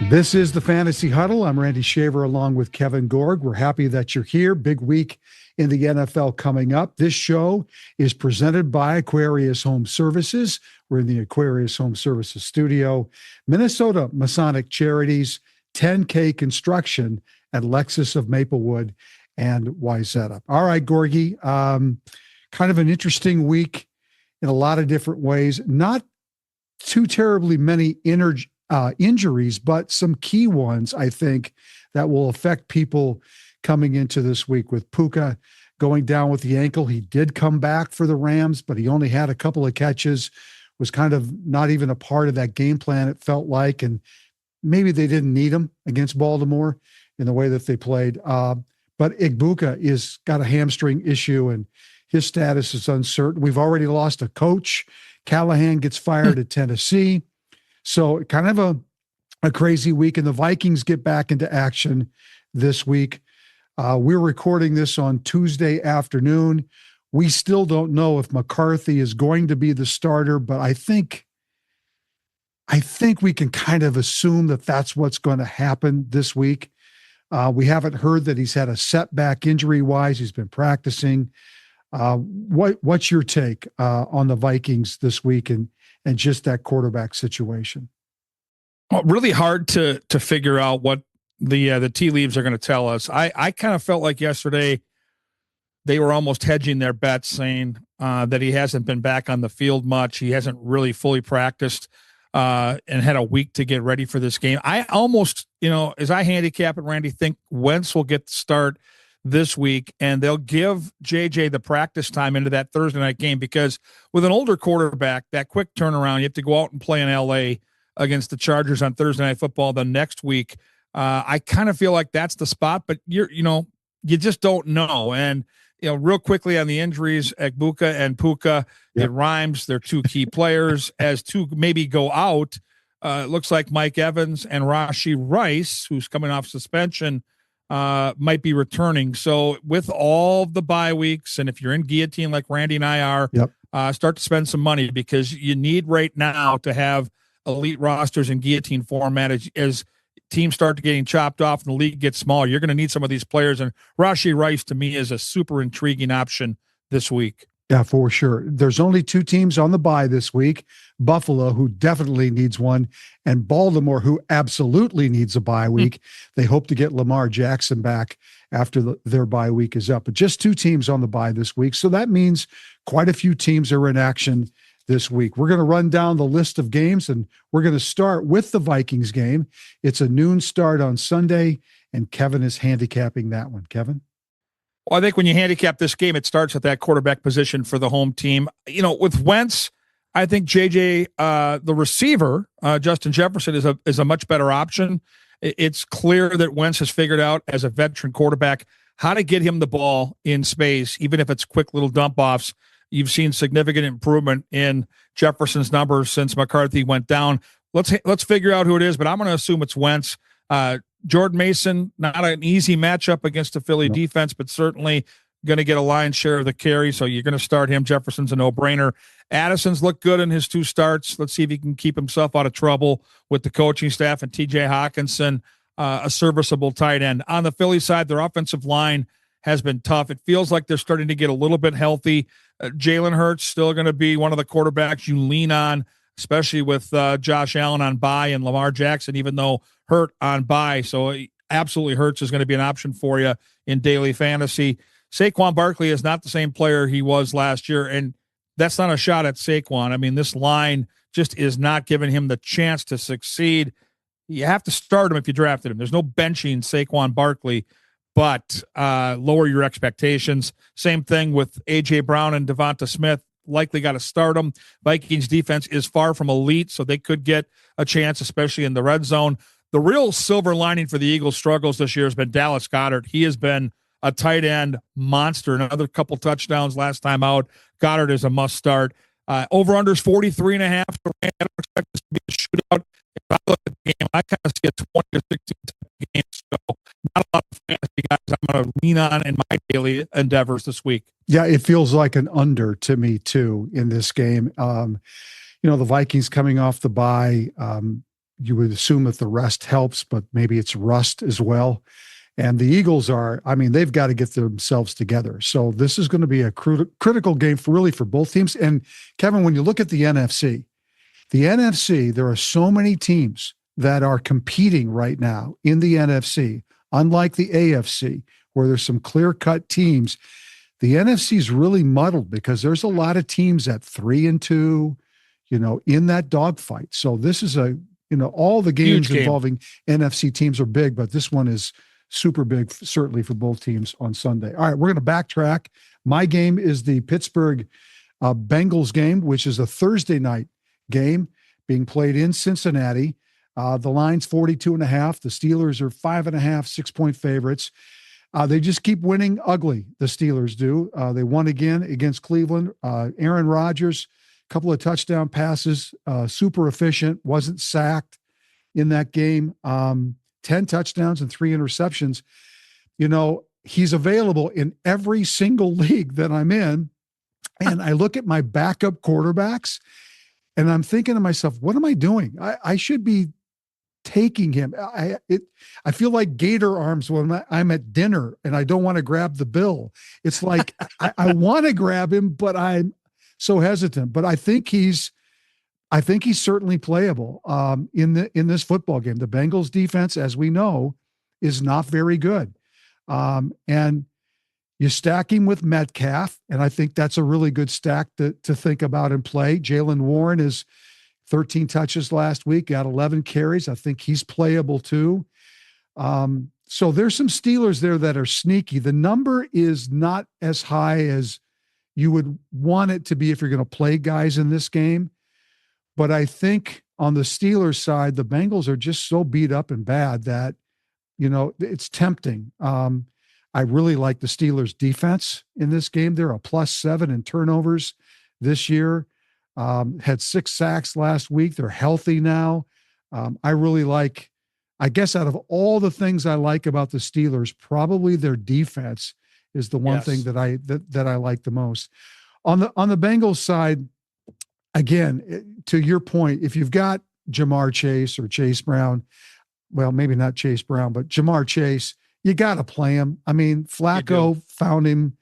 This is the Fantasy Huddle. I'm Randy Shaver along with Kevin Gorg. We're happy that you're here. Big week in the NFL coming up. This show is presented by Aquarius Home Services. We're in the Aquarius Home Services studio. Minnesota Masonic Charities, 10K Construction at Lexus of Maplewood and Wayzata. All right, Gorgie, kind of an interesting week in a lot of different ways. Not too terribly many injuries, but some key ones, I think, that will affect people coming into this week. With Puka going down with the ankle, he did come back for the Rams, but he only had a couple of catches, was kind of not even a part of that game plan, it felt like, and maybe they didn't need him against Baltimore in the way that they played. But Igbuka is got a hamstring issue, and his status is uncertain. We've already lost a coach. Callahan gets fired at Tennessee. So kind of a crazy week, and the Vikings get back into action this week. We're recording this on Tuesday afternoon. We still don't know if McCarthy is going to be the starter, but I think we can kind of assume that that's what's going to happen this week. We haven't heard that he's had a setback injury-wise. He's been practicing. What's your take on the Vikings this week and just that quarterback situation? Well, really hard to figure out what the tea leaves are going to tell us. I kind of felt like yesterday they were almost hedging their bets, saying that he hasn't been back on the field much. He hasn't really fully practiced and had a week to get ready for this game. I almost, as I handicap it, Randy, think Wentz will get the start this week, and they'll give JJ the practice time into that Thursday night game, because with an older quarterback, that quick turnaround, you have to go out and play in LA against the Chargers on Thursday Night Football the next week. I kind of feel like that's the spot, but you just don't know. And, real quickly on the injuries, Igbuka and Puka, It rhymes. They're two key players. As two maybe go out, it looks like Mike Evans and Rashee Rice, who's coming off suspension, might be returning. So with all the bye weeks, and if you're in guillotine like Randy and I are, start to spend some money, because you need right now to have elite rosters in guillotine format as teams start getting chopped off and the league gets smaller. You're going to need some of these players, and Rashee Rice to me is a super intriguing option this week. Yeah, for sure. There's only two teams on the bye this week: Buffalo, who definitely needs one, and Baltimore, who absolutely needs a bye week. They hope to get Lamar Jackson back after their bye week is up. But just two teams on the bye this week. So that means quite a few teams are in action this week. We're going to run down the list of games, and we're going to start with the Vikings game. It's a noon start on Sunday, and Kevin is handicapping that one. Kevin? Well, I think when you handicap this game, it starts at that quarterback position for the home team. With Wentz, I think JJ, the receiver, Justin Jefferson, is a much better option. It's clear that Wentz has figured out, as a veteran quarterback, how to get him the ball in space, even if it's quick little dump offs. You've seen significant improvement in Jefferson's numbers since McCarthy went down. Let's figure out who it is, but I'm going to assume it's Wentz. Jordan Mason, not an easy matchup against the Philly defense, but certainly going to get a lion's share of the carry, so you're going to start him. Jefferson's a no-brainer. Addison's looked good in his two starts. Let's see if he can keep himself out of trouble with the coaching staff. And TJ Hawkinson, a serviceable tight end. On the Philly side, their offensive line has been tough. It feels like they're starting to get a little bit healthy. Jalen Hurts still going to be one of the quarterbacks you lean on, especially with Josh Allen on bye and Lamar Jackson, even though hurt on bye. So absolutely Hurts is going to be an option for you in daily fantasy. Saquon Barkley is not the same player he was last year, and that's not a shot at Saquon. I mean, this line just is not giving him the chance to succeed. You have to start him if you drafted him. There's no benching Saquon Barkley, but lower your expectations. Same thing with A.J. Brown and Devonta Smith. Likely got to start them. Vikings defense is far from elite, so they could get a chance, especially in the red zone. The real silver lining for the Eagles' struggles this year has been Dallas Goedert. He has been a tight end monster. Another couple touchdowns last time out. Goddard is a must start. Over-under is 43.5. I don't expect this to be a shootout. If I look at the game, I kind of see a 20 to 16 type game. So not a lot of fantasy guys I'm going to lean on in my daily endeavors this week. Yeah, it feels like an under to me too in this game. The Vikings coming off the bye, You would assume that the rest helps, but maybe it's rust as well. And the Eagles they've got to get themselves together. So this is going to be a critical game for both teams. And Kevin, when you look at the NFC, there are so many teams that are competing right now in the NFC, unlike the AFC, where there's some clear-cut teams. The NFC is really muddled because there's a lot of teams at 3-2, in that dogfight. So this is all the games involving NFC teams are big, but this one is super big, certainly for both teams on Sunday. All right, we're going to backtrack. My game is the Pittsburgh Bengals game, which is a Thursday night game being played in Cincinnati. The line's 42.5. The Steelers are 5.5, 6-point favorites. They just keep winning ugly. The Steelers do. They won again against Cleveland. Aaron Rodgers, a couple of touchdown passes, super efficient, wasn't sacked in that game. 10 touchdowns and 3 interceptions. He's available in every single league that I'm in. And I look at my backup quarterbacks and I'm thinking to myself, what am I doing? I should be taking him. I feel like gator arms when I'm at dinner and I don't want to grab the bill. It's like I want to grab him, but I'm so hesitant. But I think he's certainly playable in this football game. The Bengals defense, as we know, is not very good. And you stack him with Metcalf, and I think that's a really good stack to think about and play. Jaylen Warren is 13 touches last week, got 11 carries. I think he's playable too. So there's some Steelers there that are sneaky. The number is not as high as you would want it to be if you're going to play guys in this game. But I think on the Steelers side, the Bengals are just so beat up and bad that, it's tempting. I really like the Steelers defense in this game. They're a +7 in turnovers this year. Had 6 sacks last week. They're healthy now. I really like, I guess out of all the things I like about the Steelers, probably their defense is the one thing that I like the most. On the Bengals side, again, to your point, if you've got Jamar Chase or Chase Brown, well, maybe not Chase Brown, but Jamar Chase, you got to play him. I mean, Flacco found him.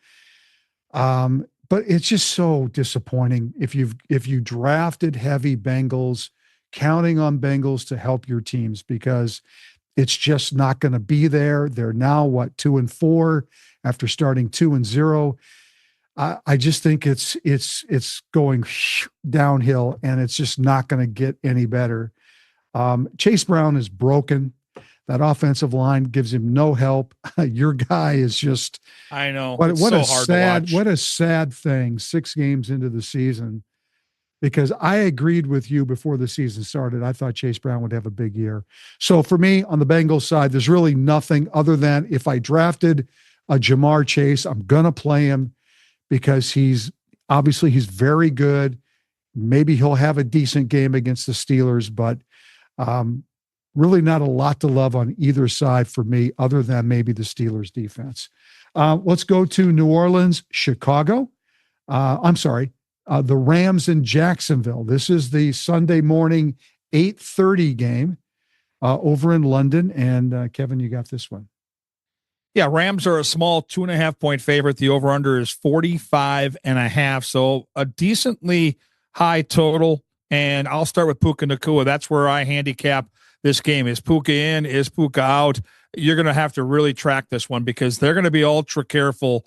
But it's just so disappointing if you drafted heavy Bengals, counting on Bengals to help your teams, because it's just not going to be there. They're now 2-4 after starting 2-0. I just think it's going downhill, and it's just not going to get any better. Chase Brown is broken. That offensive line gives him no help. Your guy is just, I know. What so a sad, what a sad thing 6 games into the season, because I agreed with you before the season started. I thought Chase Brown would have a big year. So for me on the Bengals side, there's really nothing other than if I drafted a Jamar Chase, I'm going to play him because he's very good. Maybe he'll have a decent game against the Steelers, but, really not a lot to love on either side for me, other than maybe the Steelers defense. Let's go to New Orleans, Chicago. The Rams in Jacksonville. This is the Sunday morning 8:30 game over in London. And Kevin, you got this one. Yeah, Rams are a small 2.5-point favorite. The over-under is 45.5. So a decently high total. And I'll start with Puka Nacua. That's where I handicap this game. Is Puka in? Is Puka out? You're going to have to really track this one because they're going to be ultra careful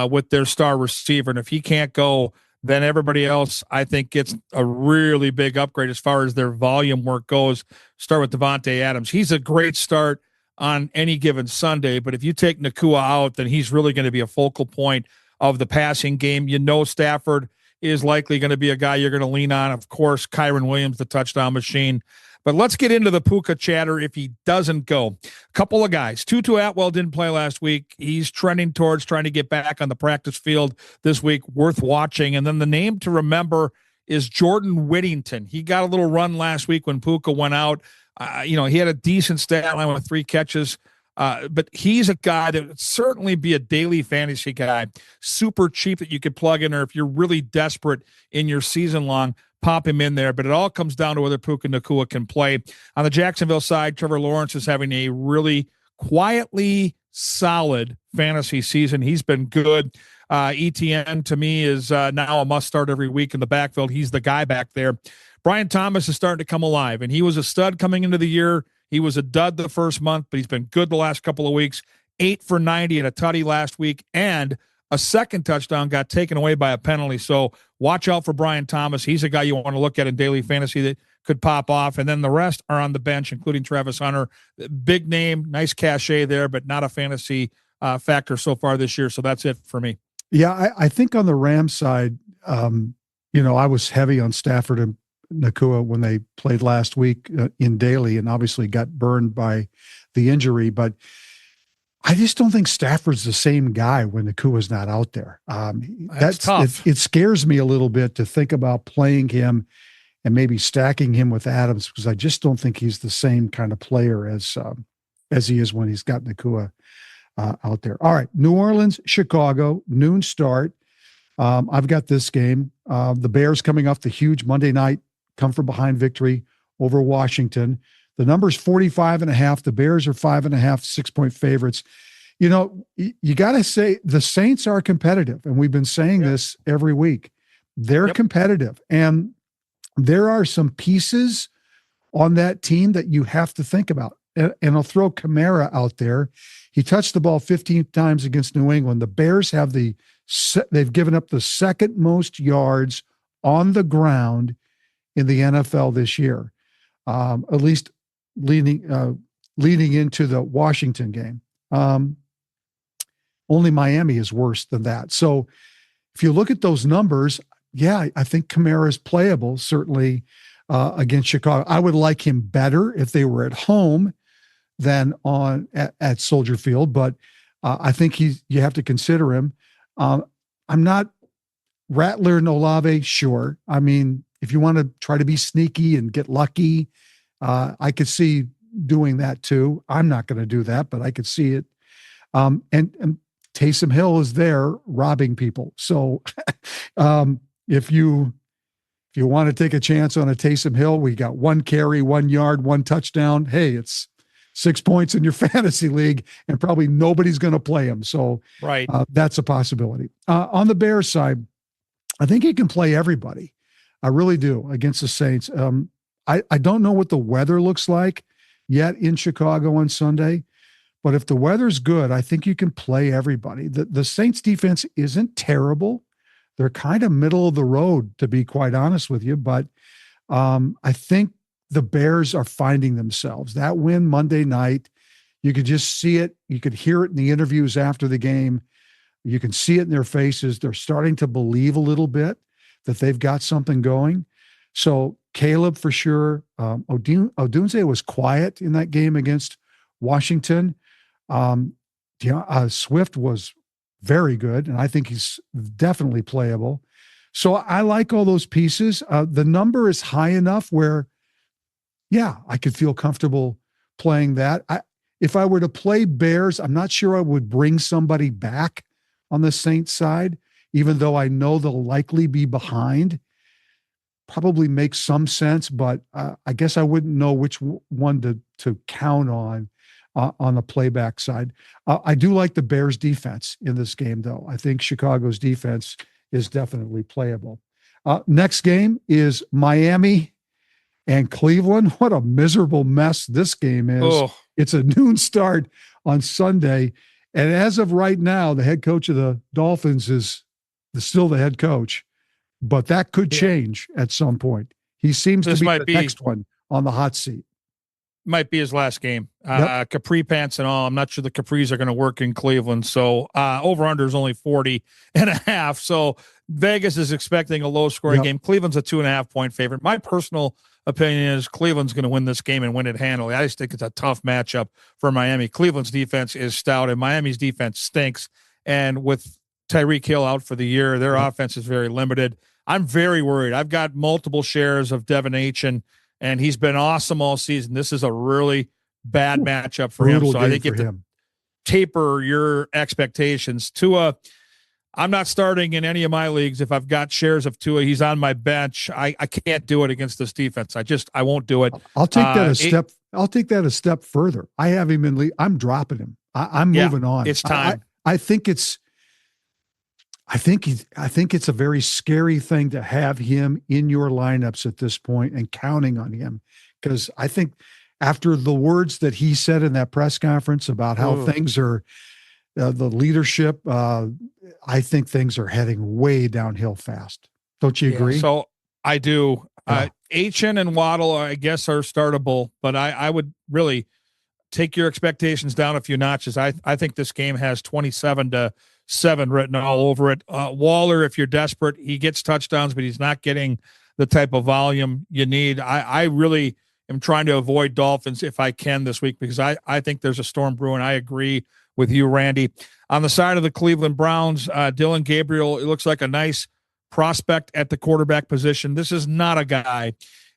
with their star receiver. And if he can't go, then everybody else, I think, gets a really big upgrade as far as their volume work goes. Start with Devontae Adams. He's a great start on any given Sunday, but if you take Nacua out, then he's really going to be a focal point of the passing game. Stafford is likely going to be a guy you're going to lean on. Of course, Kyron Williams, the touchdown machine. But let's get into the Puka chatter if he doesn't go. A couple of guys. Tutu Atwell didn't play last week. He's trending towards trying to get back on the practice field this week. Worth watching. And then the name to remember is Jordan Whittington. He got a little run last week when Puka went out. He had a decent stat line with 3 catches. But he's a guy that would certainly be a daily fantasy guy. Super cheap that you could plug in, or if you're really desperate in your season long. pop him in there. But it all comes down to whether Puka Nacua can play. On the Jacksonville side, Trevor Lawrence is having a really quietly solid fantasy season. He's been good. ETN to me is now a must start every week in the backfield. He's the guy back there. Brian Thomas is starting to come alive, and he was a stud coming into the year. He was a dud the first month, but he's been good the last couple of weeks. 8 for 90 and a tutty last week, and a second touchdown got taken away by a penalty. So watch out for Brian Thomas. He's a guy you want to look at in daily fantasy that could pop off. And then the rest are on the bench, including Travis Hunter. Big name, nice cachet there, but not a fantasy factor so far this year. So that's it for me. Yeah, I think on the Rams side, I was heavy on Stafford and Nacua when they played last week in daily, and obviously got burned by the injury. But I just don't think Stafford's the same guy when Nakua's not out there. That's tough. It scares me a little bit to think about playing him and maybe stacking him with Adams, because I just don't think he's the same kind of player as he is when he's got Nacua out there. All right, New Orleans, Chicago, noon start. I've got this game. The Bears coming off the huge Monday night come from behind victory over Washington. The number's 45.5. The Bears are 5.5, 6-point favorites. You got to say the Saints are competitive, and we've been saying this every week. They're competitive, and there are some pieces on that team that you have to think about. And I'll throw Kamara out there. He touched the ball 15 times against New England. The Bears have they've given up the second most yards on the ground in the NFL this year, at least leading into the Washington game. Only Miami is worse than that. So if you look at those numbers, yeah, I think Kamara is playable, certainly against Chicago. I would like him better if they were at home than at Soldier Field, but I think you have to consider him. I'm not Rattler and Olave, sure. I mean, if you want to try to be sneaky and get lucky, I could see doing that too. I'm not going to do that, but I could see it. And Taysom Hill is there robbing people. So if you want to take a chance on a Taysom Hill, we got 1 carry, 1 yard, 1 touchdown. Hey, it's 6 points in your fantasy league, and probably nobody's going to play him. So right, that's a possibility. On the Bears side, I think he can play everybody. I really do against the Saints. I don't know what the weather looks like yet in Chicago on Sunday, but if the weather's good, I think you can play everybody. The Saints defense isn't terrible. They're kind of middle of the road, to be quite honest with you, but I think the Bears are finding themselves. That win Monday night, you could just see it. You could hear it in the interviews after the game. You can see it in their faces. They're starting to believe a little bit that they've got something going. So Caleb for sure. Odunze was quiet in that game against Washington. Swift was very good, and I think he's definitely playable. So I like all those pieces. The number is high enough where, yeah, I could feel comfortable playing that. If I were to play Bears, I'm not sure I would bring somebody back on the Saints side, even though I know they'll likely be behind. Probably makes some sense, but I guess I wouldn't know which one to count on the playback side. I do like the Bears defense in this game, though. I think Chicago's defense is definitely playable. Next game is Miami and Cleveland. What a miserable mess this game is. Oh. It's a noon start on Sunday. And as of right now, the head coach of the Dolphins is still the head coach, but that could change at some point. He seems to be the next one on the hot seat. Might be his last game. Capri pants and all. I'm not sure the capris are going to work in Cleveland. So over-under is only 40.5. So Vegas is expecting a low-scoring game. Cleveland's a 2.5-point favorite. My personal opinion is Cleveland's going to win this game and win it handily. I just think it's a tough matchup for Miami. Cleveland's defense is stout, and Miami's defense stinks. And with Tyreek Hill out for the year, their offense is very limited. I'm very worried. I've got multiple shares of Devin Achan, and he's been awesome all season. This is a really bad matchup for him. So I think you have to taper your expectations. Tua, I'm not starting in any of my leagues if I've got shares of Tua. He's on my bench. I can't do it against this defense. I won't do it. I'll take that I'll take that a step further. I have him in league. I'm dropping him. I'm moving on. It's time. I think it's a very scary thing to have him in your lineups at this point and counting on him, because I think after the words that he said in that press conference about how things are, the leadership, I think things are heading way downhill fast. Don't you agree? So I do. Achane and Waddle, I guess, are startable, but I would really take your expectations down a few notches. I think this game has 27-7 written all over it. Waller, if you're desperate, he gets touchdowns, but he's not getting the type of volume you need. I really am trying to avoid Dolphins if I can this week, because I think there's a storm brewing. I agree with you, Randy. On the side of the Cleveland Browns, Dylan Gabriel, it looks like a nice prospect at the quarterback position. This is not a guy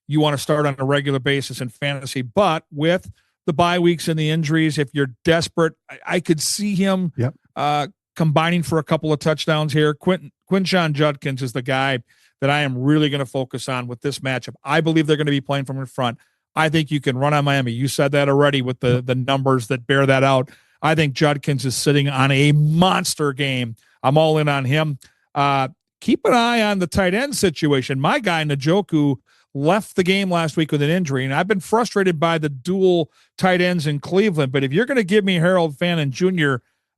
you want to start on a regular basis in fantasy, but with the bye weeks and the injuries, if you're desperate, I could see him combining for a couple of touchdowns here. Quinshon Judkins is the guy that I am really going to focus on with this matchup. I believe they're going to be playing from in front. I think you can run on Miami. You said that already with the numbers that bear that out. I think Judkins is sitting on a monster game. I'm all in on him. Keep an eye on the tight end situation. My guy, Njoku, left the game last week with an injury, and I've been frustrated by the dual tight ends in Cleveland. But if you're going to give me Harold Fannin Jr.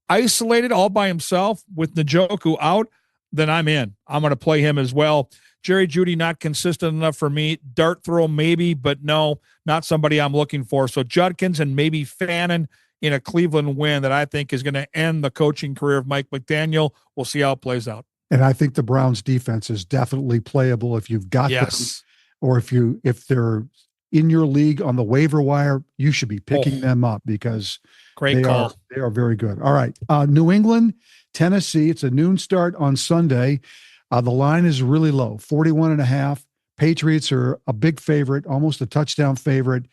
isolated all by himself with Njoku out, then I'm in. I'm going to play him as well. Jerry Jeudy, not consistent enough for me. Dart throw, maybe, but no, not somebody I'm looking for. So Judkins and maybe Fannin in a Cleveland win that I think is going to end the coaching career of Mike McDaniel. We'll see how it plays out. And I think the Browns defense is definitely playable if you've got them, or if they're in your league on the waiver wire, you should be picking them up, because they are very good. All right. New England, Tennessee. It's a noon start on Sunday. The line is really low, 41.5. Patriots are a big favorite, almost a touchdown favorite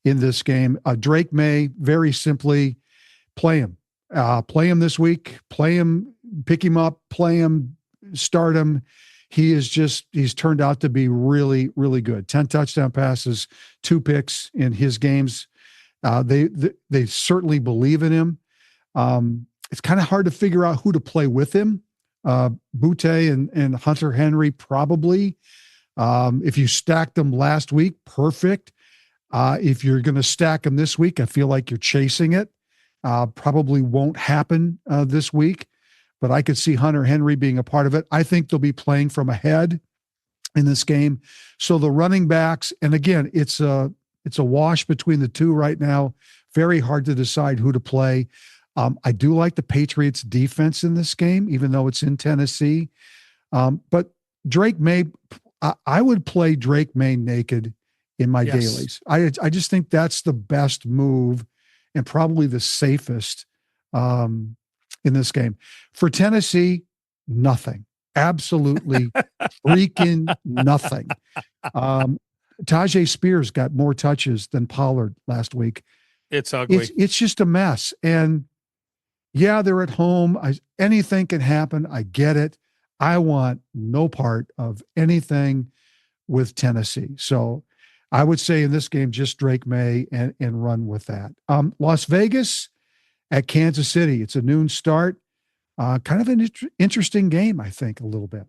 in this game. Drake May, very simply, play him. Play him this week. Play him, pick him up, play him, start him. He's turned out to be really, really good. 10 touchdown passes, 2 picks in his games. They certainly believe in him. It's kind of hard to figure out who to play with him. Butte and Hunter Henry, probably. If you stacked them last week, perfect. If you're going to stack them this week, I feel like you're chasing it. Probably won't happen this week, but I could see Hunter Henry being a part of it. I think they'll be playing from ahead in this game. So the running backs, and again, it's a wash between the two right now. Very hard to decide who to play. I do like the Patriots defense in this game, even though it's in Tennessee. But Drake May, I would play Drake May naked in my dailies. I just think that's the best move and probably the safest in this game. For Tennessee, nothing. Absolutely freaking nothing. Tajay Spears got more touches than Pollard last week. It's ugly. It's just a mess. And yeah, they're at home. Anything can happen. I get it. I want no part of anything with Tennessee. So I would say in this game, just Drake May and run with that. Las Vegas at Kansas City. It's a noon start. Kind of an interesting game, I think, a little bit.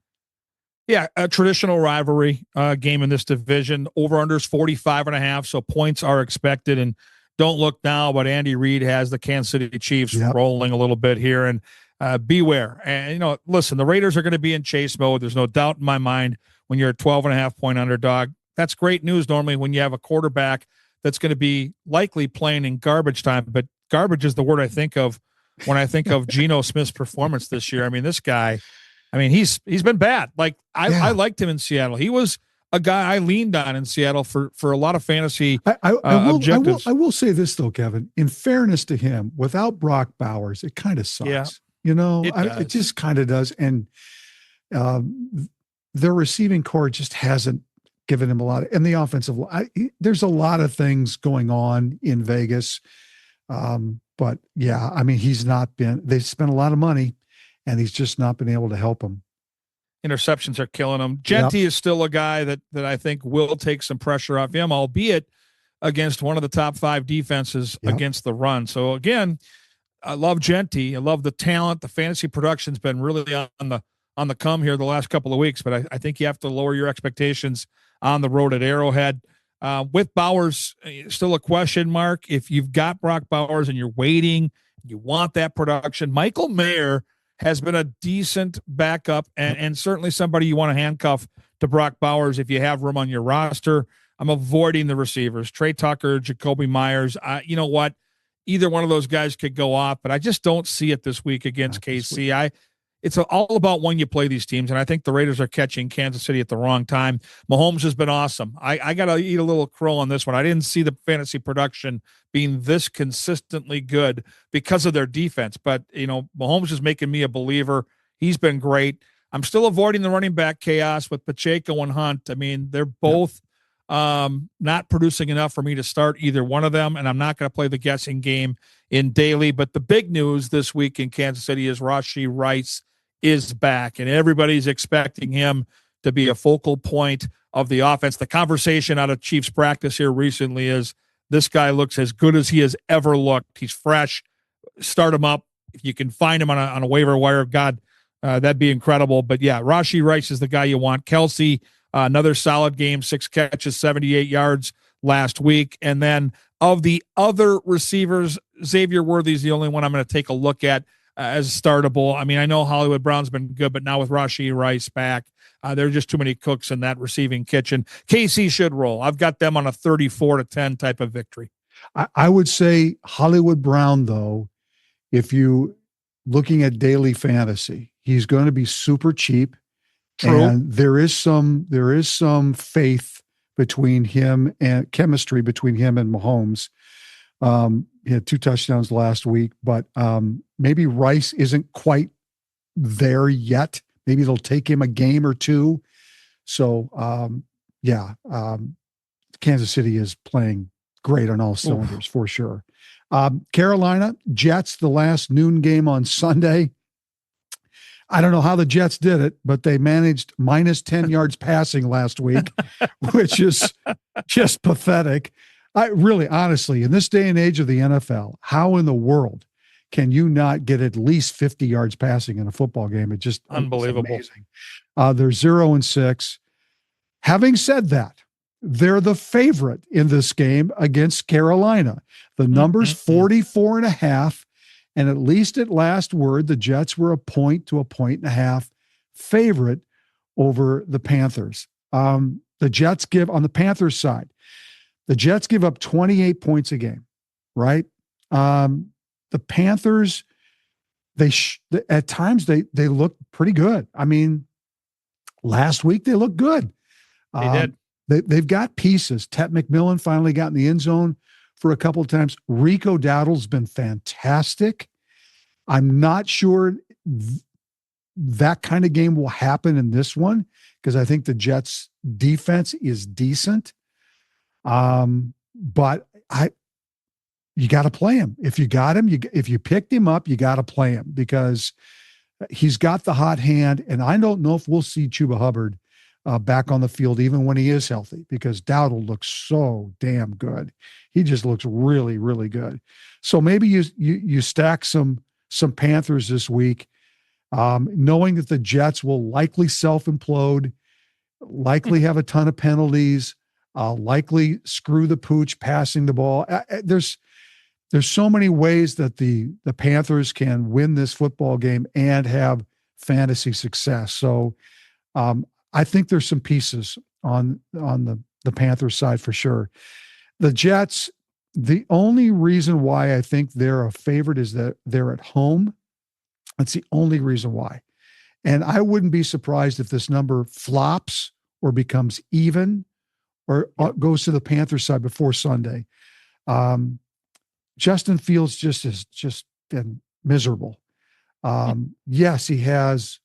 Yeah, a traditional rivalry game in this division. Over-unders 45.5, so points are expected. And don't look now, but Andy Reid has the Kansas City Chiefs rolling a little bit here. And beware. And, listen, the Raiders are going to be in chase mode. There's no doubt in my mind when you're a 12.5-point underdog. That's great news normally when you have a quarterback that's going to be likely playing in garbage time. But garbage is the word I think of when I think of Geno Smith's performance this year. I mean, this guy, he's been bad. Like I liked him in Seattle. He was a guy I leaned on in Seattle for a lot of fantasy objectives. I will say this though, Kevin, in fairness to him, without Brock Bowers, it kind of sucks. Yeah, it just kind of does. And their receiving core just hasn't given him a lot and the offensive there's a lot of things going on in Vegas. But yeah, he's not been, they spent a lot of money and he's just not been able to help him. Interceptions are killing him. Genty is still a guy that I think will take some pressure off him, albeit against one of the top 5 defenses against the run. So again, I love Genty. I love the talent. The fantasy production's been really on the come here the last couple of weeks, but I think you have to lower your expectations on the road at Arrowhead. With Bowers, still a question mark. If you've got Brock Bowers and you're waiting, you want that production. Michael Mayer has been a decent backup and certainly somebody you want to handcuff to Brock Bowers if you have room on your roster. I'm avoiding the receivers, Trey Tucker, Jacoby Myers. You know what? Either one of those guys could go off, but I just don't see it this week against KC. It's all about when you play these teams, and I think the Raiders are catching Kansas City at the wrong time. Mahomes has been awesome. I got to eat a little crow on this one. I didn't see the fantasy production being this consistently good because of their defense, but, Mahomes is making me a believer. He's been great. I'm still avoiding the running back chaos with Pacheco and Hunt. I mean, they're both not producing enough for me to start either one of them, and I'm not going to play the guessing game in daily. But the big news this week in Kansas City is Rashee Rice is back, and everybody's expecting him to be a focal point of the offense. The conversation out of Chiefs practice here recently is this guy looks as good as he has ever looked. He's fresh. Start him up. If you can find him on a waiver wire, God, that'd be incredible. But yeah, Rashee Rice is the guy you want. Kelsey, another solid game, 6 catches, 78 yards last week. And then of the other receivers, Xavier Worthy's the only one I'm going to take a look at as startable. I mean, I know Hollywood Brown's been good, but now with Rashee Rice back, there are just too many cooks in that receiving kitchen. KC should roll. I've got them on a 34-10 type of victory. I would say Hollywood Brown, though, if you looking at daily fantasy, he's going to be super cheap. True. And there is some faith between him and chemistry between him and Mahomes. He had 2 touchdowns last week, but maybe Rice isn't quite there yet. Maybe it'll take him a game or 2. So, Kansas City is playing great on all cylinders for sure. Carolina Jets, the last noon game on Sunday. I don't know how the Jets did it, but they managed minus 10 yards passing last week, which is just pathetic. Honestly, in this day and age of the NFL, how in the world can you not get at least 50 yards passing in a football game? It's just unbelievable. Amazing. They're 0-6. Having said that, they're the favorite in this game against Carolina. The number's 44.5. And at least at last word, the Jets were 1 point to 1.5 favorite over the Panthers. The Jets on the Panthers side, the Jets give up 28 points a game, right? The Panthers, at times they look pretty good. I mean, last week they looked good. They did. They've got pieces. Tet McMillan finally got in the end zone for a couple of times. Rico Dowdle's been fantastic. I'm not sure that kind of game will happen in this one because I think the Jets defense is decent. But you got to play him. If you got him, if you picked him up, you got to play him because he's got the hot hand. And I don't know if we'll see Chuba Hubbard back on the field, even when he is healthy, because Dowdle looks so damn good. He just looks really, really good. So maybe you stack some Panthers this week, knowing that the Jets will likely self-implode, likely have a ton of penalties, likely screw the pooch passing the ball. There's so many ways that the Panthers can win this football game and have fantasy success. So I think there's some pieces on the Panthers side for sure. The Jets, the only reason why I think they're a favorite is that they're at home. That's the only reason why. And I wouldn't be surprised if this number flops or becomes even or goes to the Panthers side before Sunday. Justin Fields has just been miserable. Yes, he has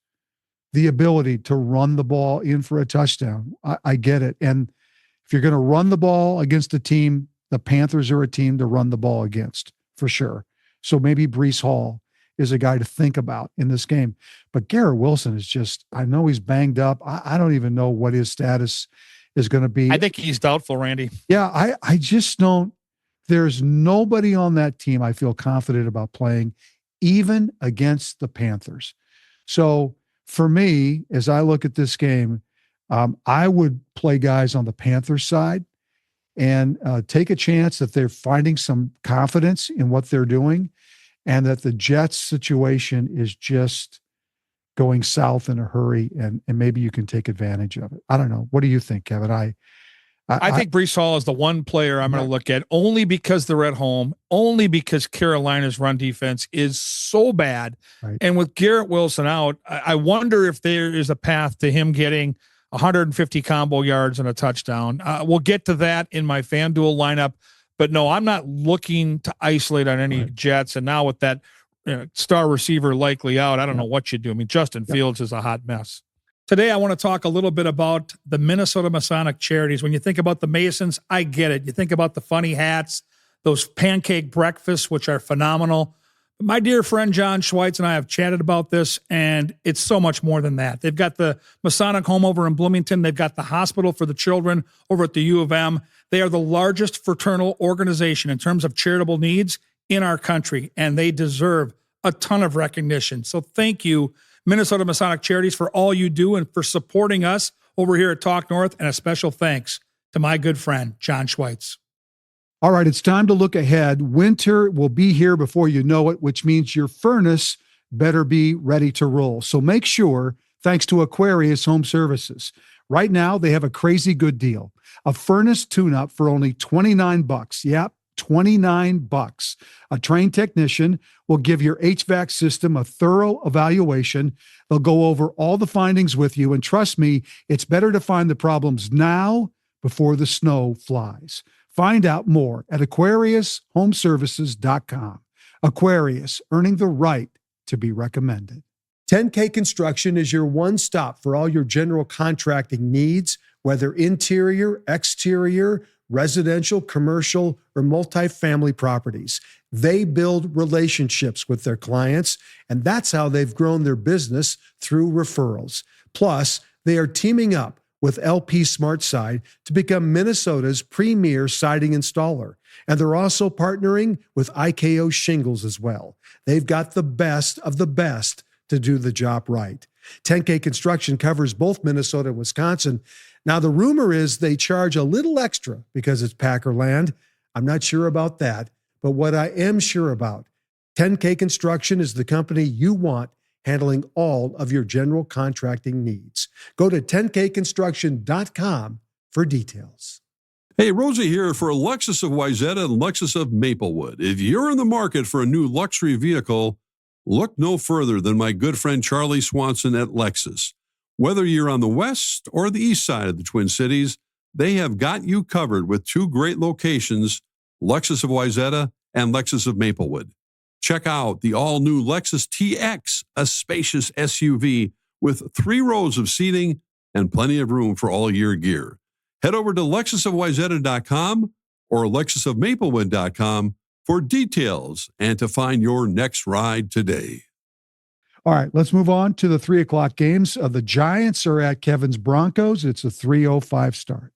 the ability to run the ball in for a touchdown. I get it. And if you're going to run the ball against a team, the Panthers are a team to run the ball against for sure. So maybe Breece Hall is a guy to think about in this game. But Garrett Wilson is just, I know he's banged up. I don't even know what his status is going to be. I think he's doubtful, Randy. Yeah, I just don't. There's nobody on that team I feel confident about playing, even against the Panthers. So for me, as I look at this game, I would play guys on the Panthers side and take a chance that they're finding some confidence in what they're doing and that the Jets situation is just going south in a hurry, and maybe you can take advantage of it. I don't know. What do you think, Kevin? I think Breece Hall is the one player I'm going to look at, only because they're at home, only because Carolina's run defense is so bad. Right. And with Garrett Wilson out, I wonder if there is a path to him getting 150 combo yards and a touchdown. We'll get to that in my FanDuel lineup. But no, I'm not looking to isolate on any Jets. And now with that star receiver likely out, I don't know what you do. I mean, Justin Fields is a hot mess. Today, I want to talk a little bit about the Minnesota Masonic Charities. When you think about the Masons, I get it. You think about the funny hats, those pancake breakfasts, which are phenomenal. My dear friend John Schweitz and I have chatted about this, and it's so much more than that. They've got the Masonic home over in Bloomington. They've got the hospital for the children over at the U of M. They are the largest fraternal organization in terms of charitable needs in our country, and they deserve a ton of recognition. So thank you, Minnesota Masonic Charities, for all you do and for supporting us over here at Talk North, and a special thanks to my good friend, John Schweitz. All right, it's time to look ahead. Winter will be here before you know it, which means your furnace better be ready to roll. So make sure, thanks to Aquarius Home Services, right now they have a crazy good deal. A furnace tune-up for only $29. Yep, $29. A trained technician will give your HVAC system a thorough evaluation. They'll go over all the findings with you. And trust me, it's better to find the problems now before the snow flies. Find out more at AquariusHomeservices.com. Aquarius, earning the right to be recommended. 10K Construction is your one stop for all your general contracting needs, whether interior, exterior, residential, commercial, or multifamily properties. They build relationships with their clients, and that's how they've grown their business, through referrals. Plus, they are teaming up with LP SmartSide to become Minnesota's premier siding installer. And they're also partnering with IKO Shingles as well. They've got the best of the best to do the job right. 10K Construction covers both Minnesota and Wisconsin. Now, the rumor is they charge a little extra because it's Packer land. I'm not sure about that, but what I am sure about, 10K Construction is the company you want handling all of your general contracting needs. Go to 10kconstruction.com for details. Hey, Rosie here for Lexus of Wayzata and Lexus of Maplewood. If you're in the market for a new luxury vehicle, look no further than my good friend Charlie Swanson at Lexus. Whether you're on the west or the east side of the Twin Cities, they have got you covered with two great locations, Lexus of Wayzata and Lexus of Maplewood. Check out the all-new Lexus TX, a spacious SUV with 3 rows of seating and plenty of room for all your gear. Head over to lexusofwayzata.com or lexusofmaplewood.com for details and to find your next ride today. All right, let's move on to the 3 o'clock games. The Giants are at Kevin's Broncos. It's a 3:05 start.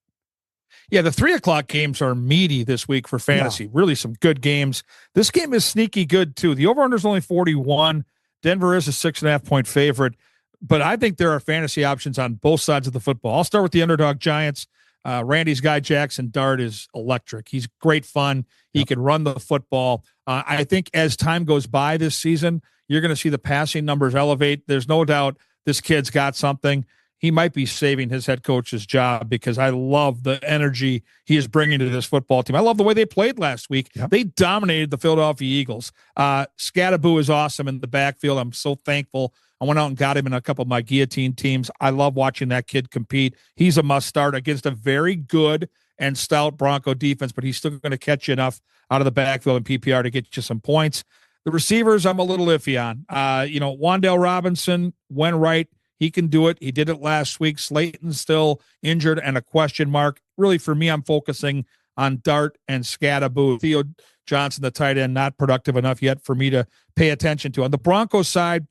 Yeah, the 3 o'clock games are meaty this week for fantasy. Yeah. Really some good games. This game is sneaky good, too. The over-under is only 41. Denver is a 6.5-point favorite. But I think there are fantasy options on both sides of the football. I'll start with the underdog Giants. Randy's guy, Jackson Dart, is electric. He's great fun. He can run the football. I think as time goes by this season, you're going to see the passing numbers elevate. There's no doubt this kid's got something. He might be saving his head coach's job because I love the energy he is bringing to this football team. I love the way they played last week. Yep. They dominated the Philadelphia Eagles. Scattaboo is awesome in the backfield. I'm so thankful. I went out and got him in a couple of my guillotine teams. I love watching that kid compete. He's a must start against a very good and stout Bronco defense, but he's still going to catch you enough out of the backfield in PPR to get you some points. The receivers, I'm a little iffy on. Wan'Dale Robinson went right. He can do it. He did it last week. Slayton's still injured and a question mark. Really, for me, I'm focusing on Dart and Scatteraboo. Theo Johnson, the tight end, not productive enough yet for me to pay attention to. On the Broncos side,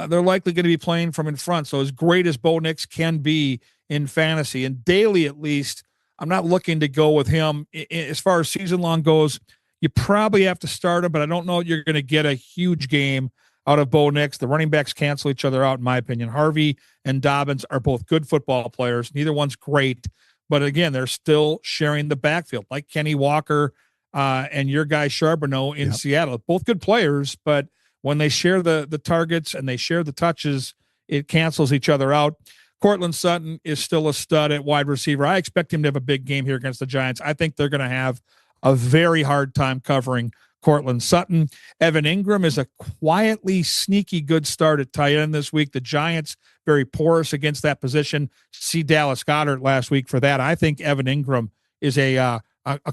they're likely going to be playing from in front. So as great as Bo Nix can be in fantasy, and daily at least, I'm not looking to go with him. As far as season long goes, you probably have to start him, but I don't know you're going to get a huge game out of Bo Nix. The running backs cancel each other out, in my opinion. Harvey and Dobbins are both good football players. Neither one's great, but again, they're still sharing the backfield, like Kenny Walker and your guy Charbonneau in Seattle. Both good players, but when they share the targets and they share the touches, it cancels each other out. Cortland Sutton is still a stud at wide receiver. I expect him to have a big game here against the Giants. I think they're going to have a very hard time covering Cortland Sutton. Evan Ingram is a quietly sneaky good start at tight end this week. The Giants very porous against that position. See Dallas Goedert last week for that. I think Evan Ingram is a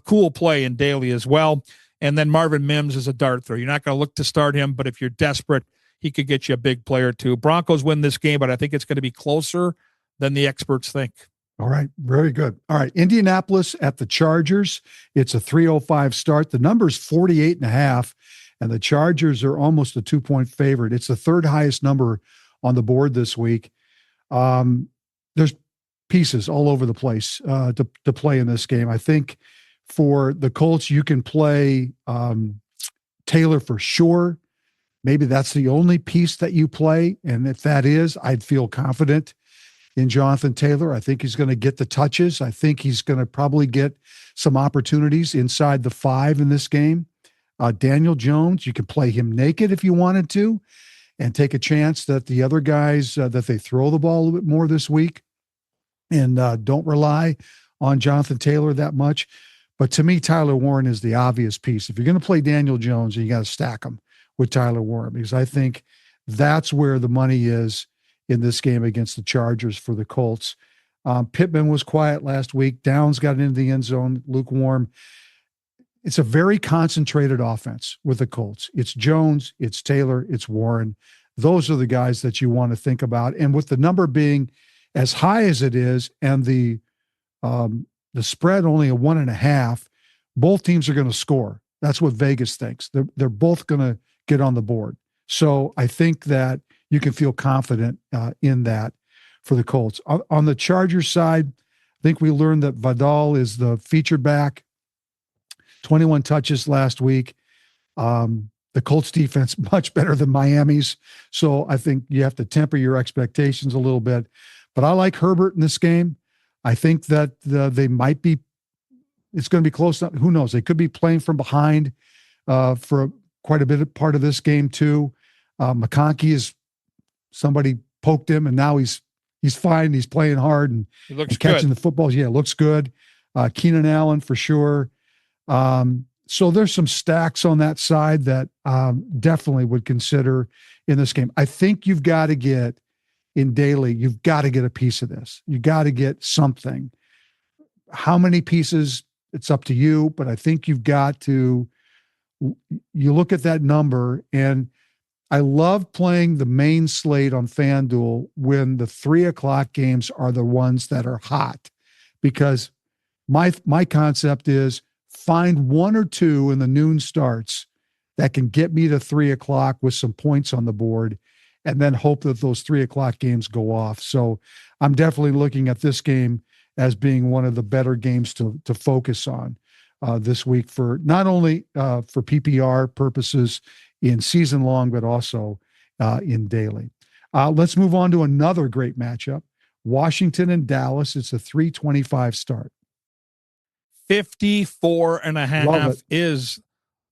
cool play in daily as well. And then Marvin Mims is a dart throw. You're not going to look to start him, but if you're desperate, he could get you a big player too. Broncos win this game, but I think it's going to be closer than the experts think. All right. Very good. All right. Indianapolis at the Chargers. It's a 3:05 start. The number's 48.5, and the Chargers are almost a 2-point favorite. It's the third highest number on the board this week. There's pieces all over the place to play in this game. I think for the Colts, you can play Taylor for sure. Maybe that's the only piece that you play. And if that is, I'd feel confident in Jonathan Taylor. I think he's going to get the touches. I think he's going to probably get some opportunities inside the 5 in this game. Daniel Jones, you can play him naked if you wanted to and take a chance that the other guys, that they throw the ball a little bit more this week and don't rely on Jonathan Taylor that much. But to me, Tyler Warren is the obvious piece. If you're going to play Daniel Jones, you got to stack him with Tyler Warren, because I think that's where the money is in this game against the Chargers for the Colts. Pittman was quiet last week. Downs got into the end zone, lukewarm. It's a very concentrated offense with the Colts. It's Jones, it's Taylor, it's Warren. Those are the guys that you want to think about. And with the number being as high as it is and the spread only a 1.5, both teams are going to score. That's what Vegas thinks. They're both going to get on the board. So I think that you can feel confident in that for the Colts. On the Chargers side, I think we learned that Vidal is the featured back. 21 touches last week. The Colts defense much better than Miami's. So I think you have to temper your expectations a little bit. But I like Herbert in this game. I think that they might be, it's going to be close. Who knows? They could be playing from behind for quite a bit of part of this game too. McConkey is, somebody poked him and now he's fine. He's playing hard and catching the footballs. Yeah, looks good. Keenan Allen for sure. So there's some stacks on that side that definitely would consider in this game. I think you've got to get in daily, you've got to get a piece of this. You got to get something. How many pieces? It's up to you, but I think you've got to, you look at that number, and I love playing the main slate on FanDuel when the 3:00 games are the ones that are hot, because my concept is find one or two in the noon starts that can get me to 3:00 with some points on the board, and then hope that those 3:00 games go off. So I'm definitely looking at this game as being one of the better games to focus on this week, for not only for PPR purposes in season long, but also in daily. Let's move on to another great matchup. Washington and Dallas. It's a 3:25 start. 54.5 is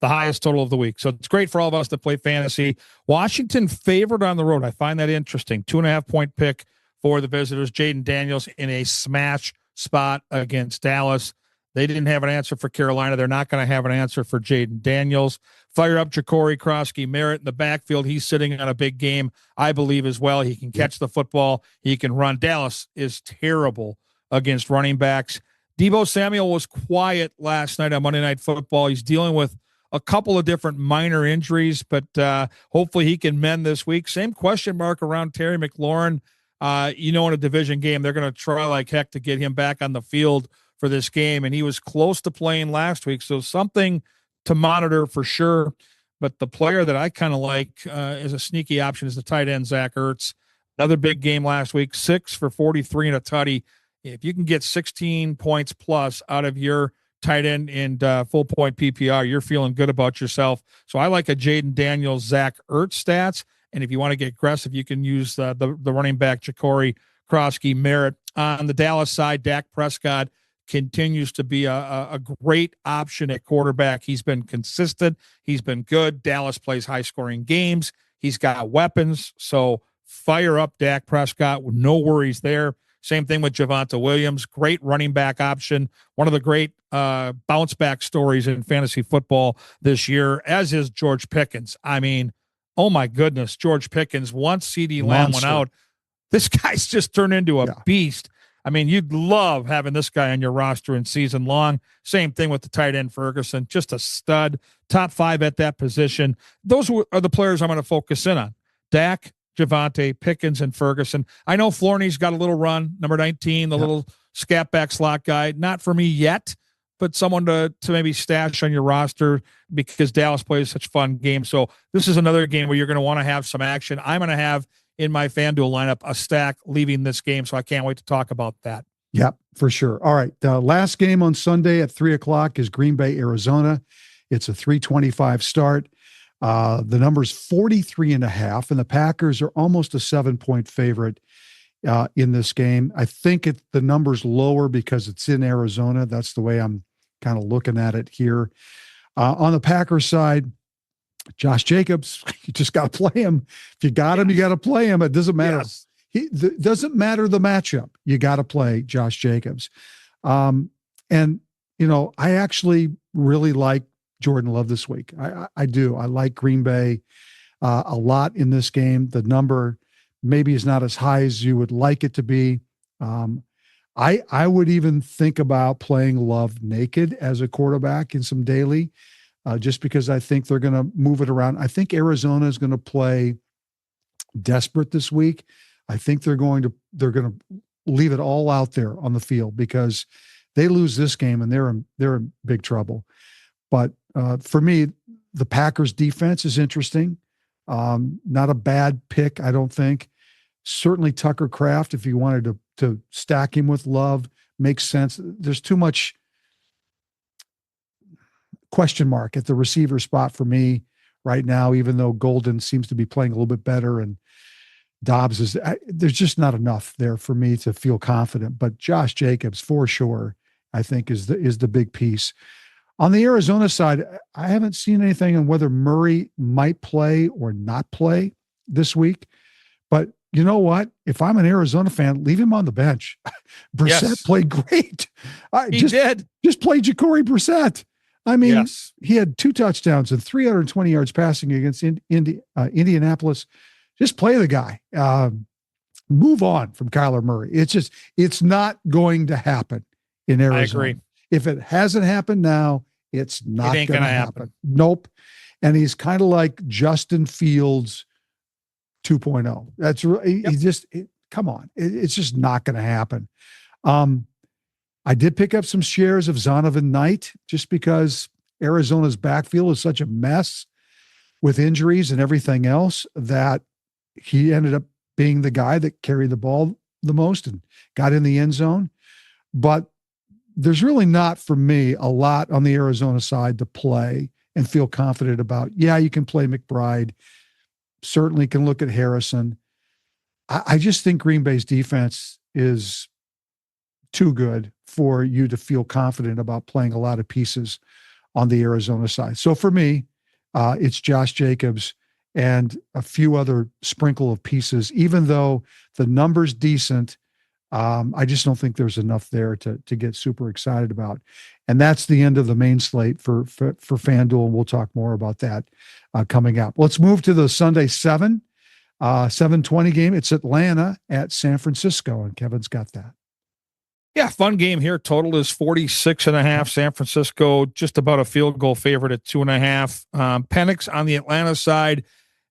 the highest total of the week. So it's great for all of us that play fantasy. Washington favored on the road. I find that interesting. 2.5-point pick for the visitors. Jaden Daniels in a smash spot against Dallas. They didn't have an answer for Carolina. They're not going to have an answer for Jaden Daniels. Fire up Ja'Cory Krosky-Merritt in the backfield. He's sitting on a big game, I believe, as well. He can catch the football. He can run. Dallas is terrible against running backs. Deebo Samuel was quiet last night on Monday Night Football. He's dealing with a couple of different minor injuries, but hopefully he can mend this week. Same question mark around Terry McLaurin. In a division game, they're going to try like heck to get him back on the field for this game, and he was close to playing last week. So something to monitor for sure. But the player that I kind of like as a sneaky option is the tight end, Zach Ertz. Another big game last week, 6 for 43 and a tutty. If you can get 16 points plus out of your tight end and full point PPR, you're feeling good about yourself. So I like a Jaden Daniels, Zach Ertz stats. And if you want to get aggressive, you can use the running back, Ja'Cory Krosky Merritt. On the Dallas side, Dak Prescott continues to be a great option at quarterback. He's been consistent. He's been good. Dallas plays high-scoring games. He's got weapons. So fire up Dak Prescott with no worries there. Same thing with Javonte Williams. Great running back option. One of the great bounce-back stories in fantasy football this year, as is George Pickens. I mean, oh, my goodness, George Pickens, once CeeDee Lamb went out, this guy's just turned into a beast. I mean, you'd love having this guy on your roster in season long. Same thing with the tight end Ferguson, just a stud, top 5 at that position. Those are the players I'm going to focus in on. Dak, Javonte, Pickens, and Ferguson. I know Flourney's got a little run, number 19, the little scat back slot guy. Not for me yet, but someone to maybe stash on your roster because Dallas plays such fun games. So this is another game where you're going to want to have some action. I'm going to have in my FanDuel lineup a stack leaving this game, so I can't wait to talk about that. Yep, for sure. All right, the last game on Sunday at 3:00 is Green Bay, Arizona. It's a 3:25 start. The number's 43.5, and the Packers are almost a 7-point favorite in this game. I think the number's lower because it's in Arizona. That's the way I'm kind of looking at it here. On the Packers side, Josh Jacobs, you just got to play him. If you got him, you got to play him. It doesn't matter. Yes. Doesn't matter the matchup. You got to play Josh Jacobs. And, I actually really like Jordan Love this week. I do. I like Green Bay a lot in this game. The number maybe is not as high as you would like it to be. I would even think about playing Love naked as a quarterback in some daily. Just because I think they're going to move it around. I think Arizona is going to play desperate this week. I think they're going to leave it all out there on the field because they lose this game and they're in big trouble. But for me, the Packers defense is interesting. Not a bad pick, I don't think. Certainly Tucker Kraft, if you wanted to stack him with Love, makes sense. There's too much question mark at the receiver spot for me right now, even though Golden seems to be playing a little bit better and Dobbs there's just not enough there for me to feel confident. But Josh Jacobs, for sure, I think is the big piece. On the Arizona side, I haven't seen anything on whether Murray might play or not play this week. But you know what? If I'm an Arizona fan, leave him on the bench. Brissett played great. He did. Just play Ja'Cory Brissett. I mean, he had 2 touchdowns and 320 yards passing against Indianapolis. Just play the guy. Move on from Kyler Murray. It's not going to happen in Arizona. I agree. If it hasn't happened now, it's not going to happen. Nope. And he's kind of like Justin Fields 2.0. That's really, come on. It's just not going to happen. I did pick up some shares of Zonovan Knight just because Arizona's backfield is such a mess with injuries and everything else that he ended up being the guy that carried the ball the most and got in the end zone. But there's really not, for me, a lot on the Arizona side to play and feel confident about. Yeah, you can play McBride. Certainly can look at Harrison. I just think Green Bay's defense is too good for you to feel confident about playing a lot of pieces on the Arizona side. So for me, it's Josh Jacobs and a few other sprinkle of pieces, even though the number's decent. I just don't think there's enough there to get super excited about. And that's the end of the main slate for FanDuel. And we'll talk more about that coming up. Let's move to the Sunday 7:20 game. It's Atlanta at San Francisco, and Kevin's got that. Yeah, fun game here. Total is 46.5. San Francisco, just about a field goal favorite at 2.5. Penix on the Atlanta side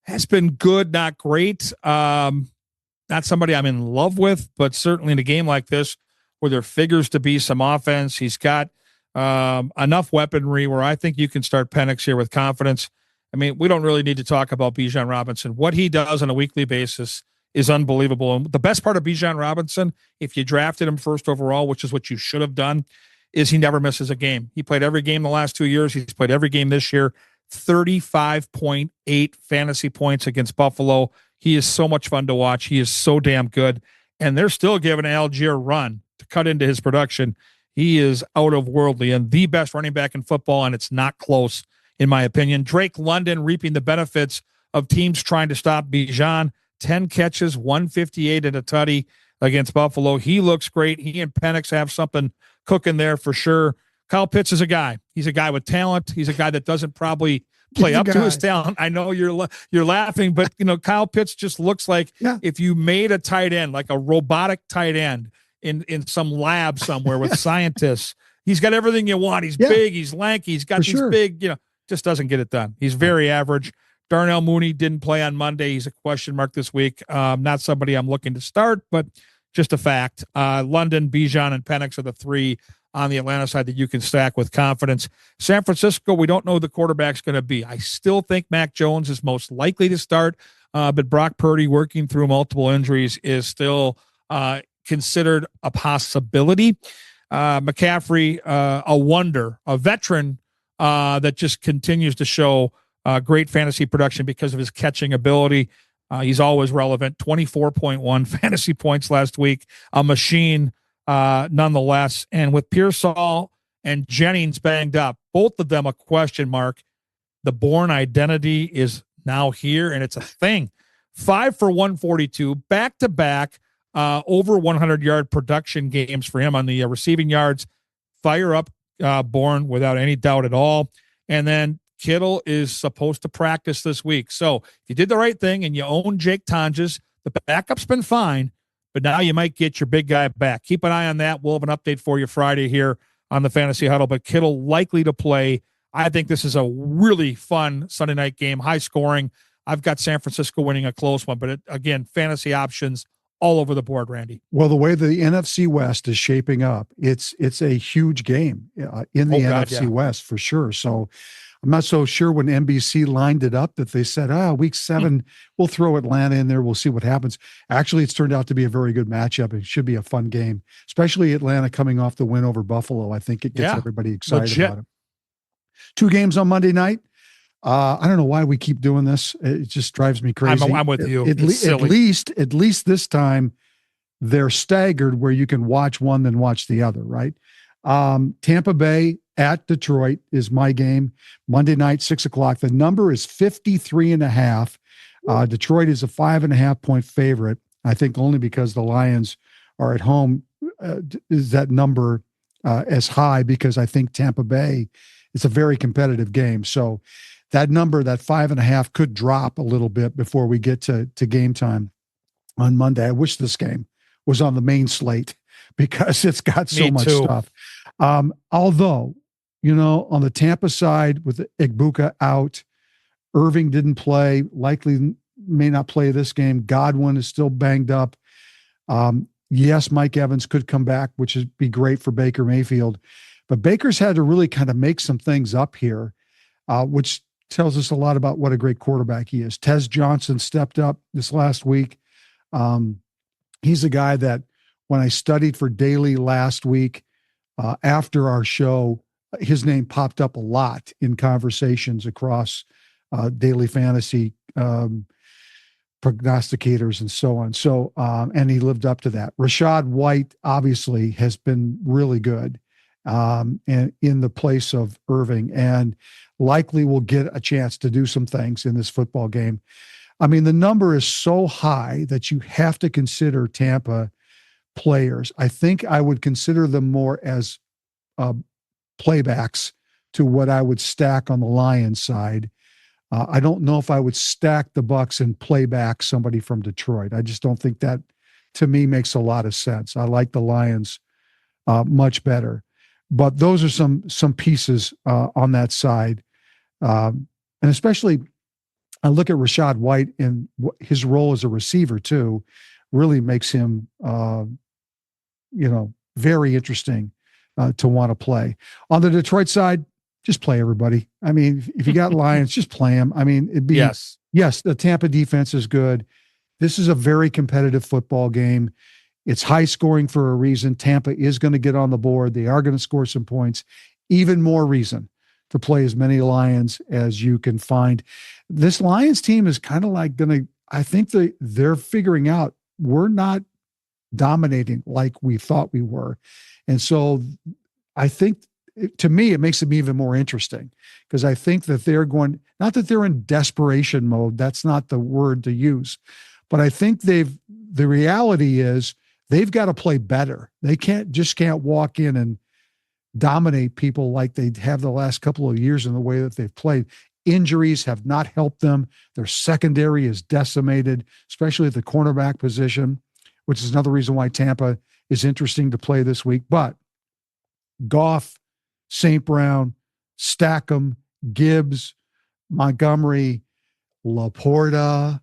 has been good, not great. Not somebody I'm in love with, but certainly in a game like this, where there figures to be some offense. He's got enough weaponry where I think you can start Penix here with confidence. I mean, we don't really need to talk about Bijan Robinson. What he does on a weekly basis is unbelievable. And the best part of Bijan Robinson, if you drafted him first overall, which is what you should have done, is he never misses a game. He played every game the last 2 years. He's played every game this year. 35.8 fantasy points against Buffalo. He is so much fun to watch. He is so damn good. And they're still giving Algier a run to cut into his production. He is out of worldly and the best running back in football, and it's not close, in my opinion. Drake London reaping the benefits of teams trying to stop Bijan. 10 catches, 158 and a tutty against Buffalo. He looks great. He and Penix have something cooking there for sure. Kyle Pitts is a guy. He's a guy with talent. He's a guy that doesn't probably play up to his talent. I know you're laughing, but Kyle Pitts just looks like if you made a tight end, like a robotic tight end in some lab somewhere with scientists. He's got everything you want. He's big. He's lanky. He's got these big, just doesn't get it done. He's very average. Darnell Mooney didn't play on Monday. He's a question mark this week. Not somebody I'm looking to start, but just a fact. London, Bijan, and Penix are the three on the Atlanta side that you can stack with confidence. San Francisco, we don't know who the quarterback's going to be. I still think Mac Jones is most likely to start, but Brock Purdy, working through multiple injuries, is still considered a possibility. McCaffrey, a wonder, a veteran that just continues to show great fantasy production because of his catching ability. He's always relevant. 24.1 fantasy points last week. A machine, nonetheless. And with Pearsall and Jennings banged up, both of them a question mark. The Bourne identity is now here, and it's a thing. 5 for 142, back-to-back over 100-yard production games for him on the receiving yards. Fire up Bourne without any doubt at all. And then Kittle is supposed to practice this week. So if you did the right thing and you own Jake Tonjes, the backup's been fine, but now you might get your big guy back. Keep an eye on that. We'll have an update for you Friday here on the Fantasy Huddle, but Kittle likely to play. I think this is a really fun Sunday night game, high scoring. I've got San Francisco winning a close one, but again, fantasy options all over the board, Randy. Well, the way the NFC West is shaping up, it's a huge game in the NFC West for sure. So I'm not so sure when NBC lined it up that they said, week 7, we'll throw Atlanta in there. We'll see what happens. Actually, it's turned out to be a very good matchup. It should be a fun game, especially Atlanta coming off the win over Buffalo. I think it gets everybody excited about it. 2 games on Monday night. I don't know why we keep doing this. It just drives me crazy. I'm with you. At least this time they're staggered where you can watch one then watch the other, right? Tampa Bay at Detroit is my game. Monday night, 6:00. The number is 53.5. Detroit is a 5.5 point favorite. I think only because the Lions are at home is that number as high, because I think Tampa Bay is a very competitive game. So that number, that 5.5, could drop a little bit before we get to game time on Monday. I wish this game was on the main slate because it's got so much stuff. Although, on the Tampa side with Igbuka out, Irving didn't play, likely may not play this game. Godwin is still banged up. Yes, Mike Evans could come back, which would be great for Baker Mayfield. But Baker's had to really kind of make some things up here, which tells us a lot about what a great quarterback he is. Tez Johnson stepped up this last week. He's a guy that when I studied for Daily last week, after our show, his name popped up a lot in conversations across daily fantasy prognosticators and so on. So, and he lived up to that. Rashad White obviously has been really good and in the place of Irving, and likely will get a chance to do some things in this football game. I mean, the number is so high that you have to consider Tampa players. I think I would consider them more as playbacks to what I would stack on the Lions side. I don't know if I would stack the Bucs and play back somebody from Detroit. I just don't think that, to me, makes a lot of sense. I like the Lions much better. But those are some pieces on that side. And especially, I look at Rashad White and his role as a receiver too, really makes him, very interesting to want to play. On the Detroit side, just play everybody. I mean, if you got Lions, just play them. I mean, it'd be, yes, the Tampa defense is good. This is a very competitive football game. It's high scoring for a reason. Tampa is going to get on the board. They are going to score some points. Even more reason to play as many Lions as you can find. This Lions team is kind of like I think they're figuring out we're not dominating like we thought we were. And so I think, to me, it makes them even more interesting, because I think that they're going, not that they're in desperation mode, that's not the word to use, but I think the reality is they've got to play better. They can't walk in and dominate people like they have the last couple of years in the way that they've played. Injuries have not helped them. Their secondary is decimated, especially at the cornerback position, which is another reason why Tampa is interesting to play this week. But Goff, St. Brown, Stackham, Gibbs, Montgomery, Laporta,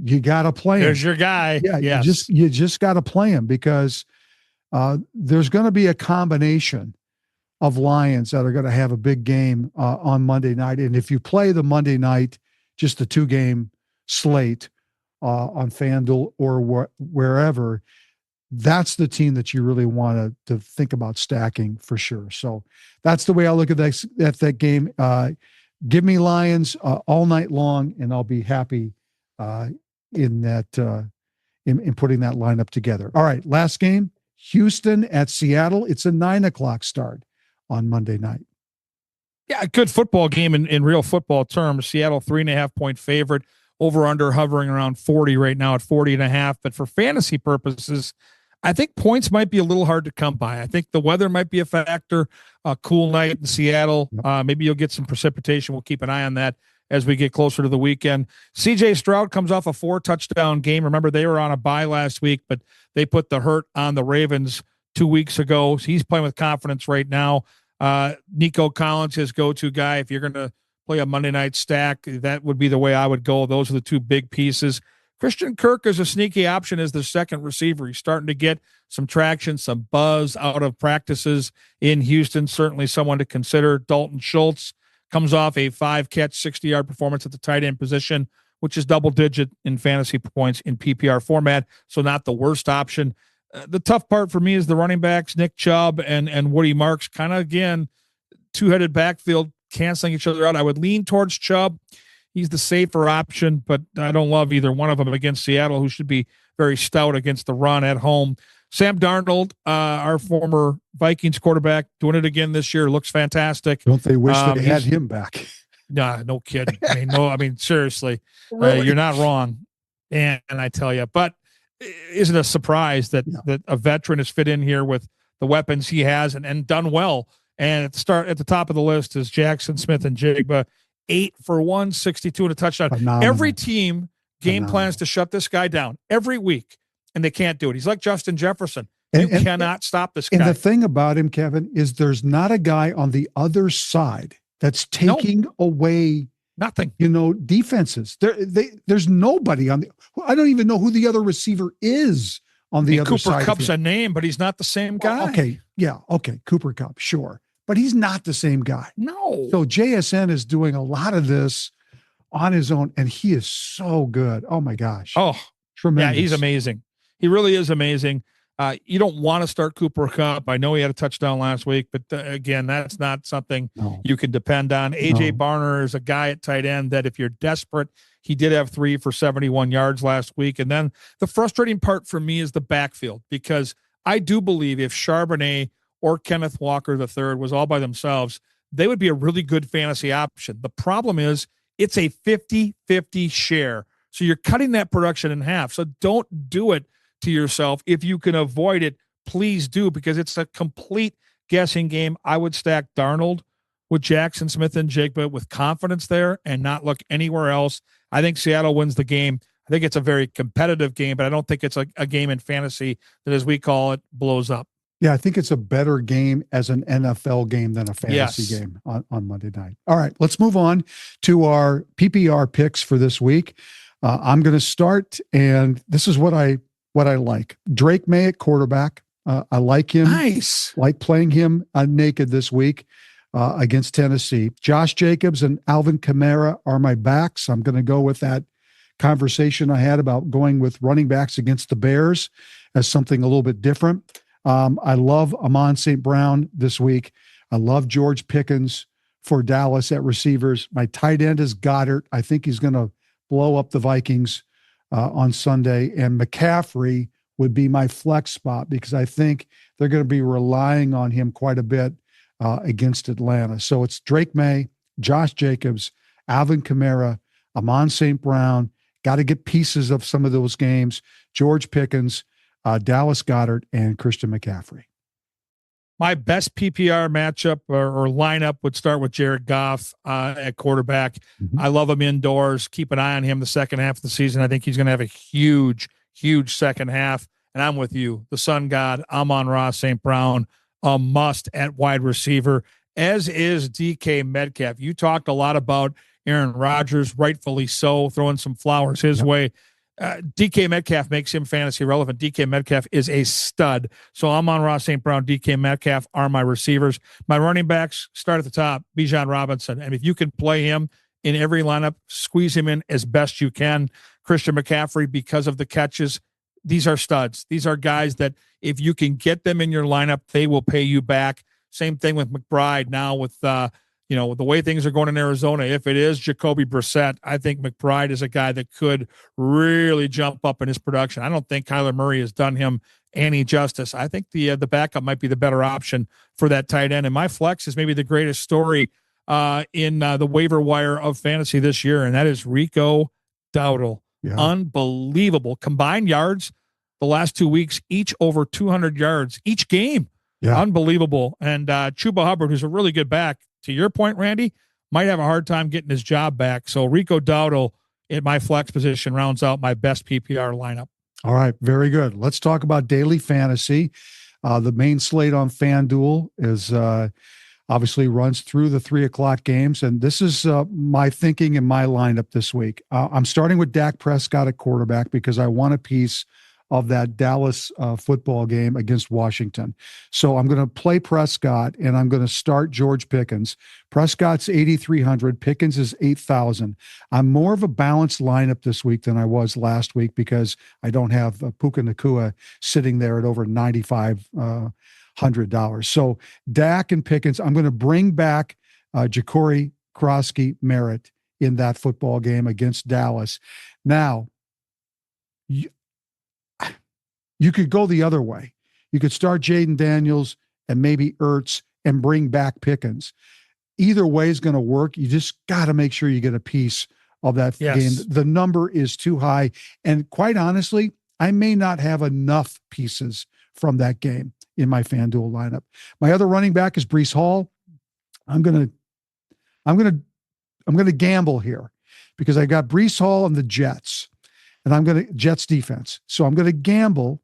you got to play him. There's your guy. Yeah, yes. you just got to play him, because there's going to be a combination of Lions that are going to have a big game on Monday night. And if you play the Monday night, just the 2-game slate on FanDuel or wherever, that's the team that you really want to think about stacking for sure. So that's the way I look at that game. Give me Lions all night long, and I'll be happy in putting that lineup together. All right, last game, Houston at Seattle. It's a 9:00 start on Monday night. Yeah, a good football game in real football terms. Seattle 3.5-point favorite, over under hovering around 40 right now at 40.5. But for fantasy purposes, I think points might be a little hard to come by. I think the weather might be a factor. A cool night in Seattle. Maybe you'll get some precipitation. We'll keep an eye on that as we get closer to the weekend. CJ Stroud comes off a 4-touchdown game. Remember, they were on a bye last week, but they put the hurt on the Ravens 2 weeks ago. So he's playing with confidence right now. Nico Collins, his go-to guy. If you're going to play a Monday night stack, that would be the way I would go. Those are the two big pieces. Christian Kirk is a sneaky option as the second receiver. He's starting to get some traction, some buzz out of practices in Houston. Certainly someone to consider. Dalton Schultz comes off a 5-catch, 60-yard performance at the tight end position, which is double-digit in fantasy points in PPR format, so not the worst option. The tough part for me is the running backs, Nick Chubb and Woody Marks, kind of, again, two-headed backfield canceling each other out. I would lean towards Chubb. He's the safer option, but I don't love either one of them against Seattle, who should be very stout against the run at home. Sam Darnold, our former Vikings quarterback, doing it again this year. Looks fantastic. Don't they wish they had him back? Nah, no kidding. I mean, seriously, Really? You're not wrong. And I tell you, but isn't it a surprise that a veteran is fit in here with the weapons he has and done well? And at the top of the list is Jackson Smith and Jigba, 8 for 162 and a touchdown. Phenomenal. Every team game plans to shut this guy down every week, and they can't do it. He's like Justin Jefferson. You cannot stop this guy. And the thing about him, Kevin, is there's not a guy on the other side that's taking away nothing. Defenses. There's nobody on the. I don't even know who the other receiver is on the other side. Cooper Kupp's a name, but he's not the same guy. Okay, yeah, okay, Cooper Kupp, sure, but he's not the same guy. No. So JSN is doing a lot of this on his own, and he is so good. Oh my gosh. Oh, tremendous. Yeah, he's amazing. He really is amazing. You don't want to start Cooper Kupp. I know he had a touchdown last week, but again, that's not something you can depend on. AJ Barner is a guy at tight end that if you're desperate, he did have 3 for 71 yards last week. And then the frustrating part for me is the backfield, because I do believe if Charbonnet or Kenneth Walker III was all by themselves, they would be a really good fantasy option. The problem is it's a 50-50 share. So you're cutting that production in half. So don't do it to yourself. If you can avoid it, please do, because it's a complete guessing game. I would stack Darnold with Jackson Smith and Jigba with confidence there and not look anywhere else. I think Seattle wins the game. I think it's a very competitive game, but I don't think it's a game in fantasy that, as we call it, blows up. Yeah, I think it's a better game as an NFL game than a fantasy game on Monday night. All right, let's move on to our PPR picks for this week. I'm going to start, and this is what I like. Drake May at quarterback. I like him. Nice. Like playing him naked this week against Tennessee. Josh Jacobs and Alvin Kamara are my backs. I'm going to go with that conversation I had about going with running backs against the Bears as something a little bit different. I love Amon St. Brown this week. I love George Pickens for Dallas at receivers. My tight end is Goddard. I think he's going to blow up the Vikings on Sunday. And McCaffrey would be my flex spot because I think they're going to be relying on him quite a bit against Atlanta. So it's Drake May, Josh Jacobs, Alvin Kamara, Amon St. Brown. Got to get pieces of some of those games. George Pickens, Dallas Goedert, and Christian McCaffrey. My best PPR matchup or lineup would start with Jared Goff at quarterback. Mm-hmm. I love him indoors. Keep an eye on him the second half of the season. I think he's going to have a huge second half. And I'm with you. The Sun God, Amon-Ra St. Brown, a must at wide receiver, as is DK Metcalf. You talked a lot about Aaron Rodgers, rightfully so, throwing some flowers his way. DK Metcalf makes him fantasy relevant. DK Metcalf is a stud. So Amon-Ra St. Brown, DK Metcalf are my receivers. My running backs start at the top, Bijan Robinson. And if you can play him in every lineup, squeeze him in as best you can. Christian McCaffrey, because of the catches, these are studs. These are guys that if you can get them in your lineup, they will pay you back. Same thing with McBride now with the way things are going in Arizona. If it is Jacoby Brissett, I think McBride is a guy that could really jump up in his production. I don't think Kyler Murray has done him any justice. I think the backup might be the better option for that tight end. And my flex is maybe the greatest story in the waiver wire of fantasy this year, and that is Rico Dowdle. Yeah. Unbelievable. Combined yards the last 2 weeks, each over 200 yards each game. Yeah. Unbelievable. And Chuba Hubbard, who's a really good back, to your point, Randy, might have a hard time getting his job back. So Rico Dowdle in my flex position rounds out my best PPR lineup. All right. Very good. Let's talk about daily fantasy. The main slate on FanDuel is obviously runs through the 3:00 games. And this is my thinking and my lineup this week. I'm starting with Dak Prescott at quarterback because I want a piece of that Dallas football game against Washington. So I'm going to play Prescott and I'm going to start George Pickens. Prescott's 8,300. Pickens is 8,000. I'm more of a balanced lineup this week than I was last week because I don't have Puka Nacua sitting there at over $9,500. So Dak and Pickens, I'm going to bring back Ja'Cory Krosky Merritt in that football game against Dallas. Now, you could go the other way. You could start Jaden Daniels and maybe Ertz and bring back Pickens. Either way is going to work. You just got to make sure you get a piece of that game. The number is too high. And quite honestly, I may not have enough pieces from that game in my FanDuel lineup. My other running back is Breece Hall. I'm going to gamble here because I got Breece Hall and the Jets. And I'm going to Jets defense. So I'm going to gamble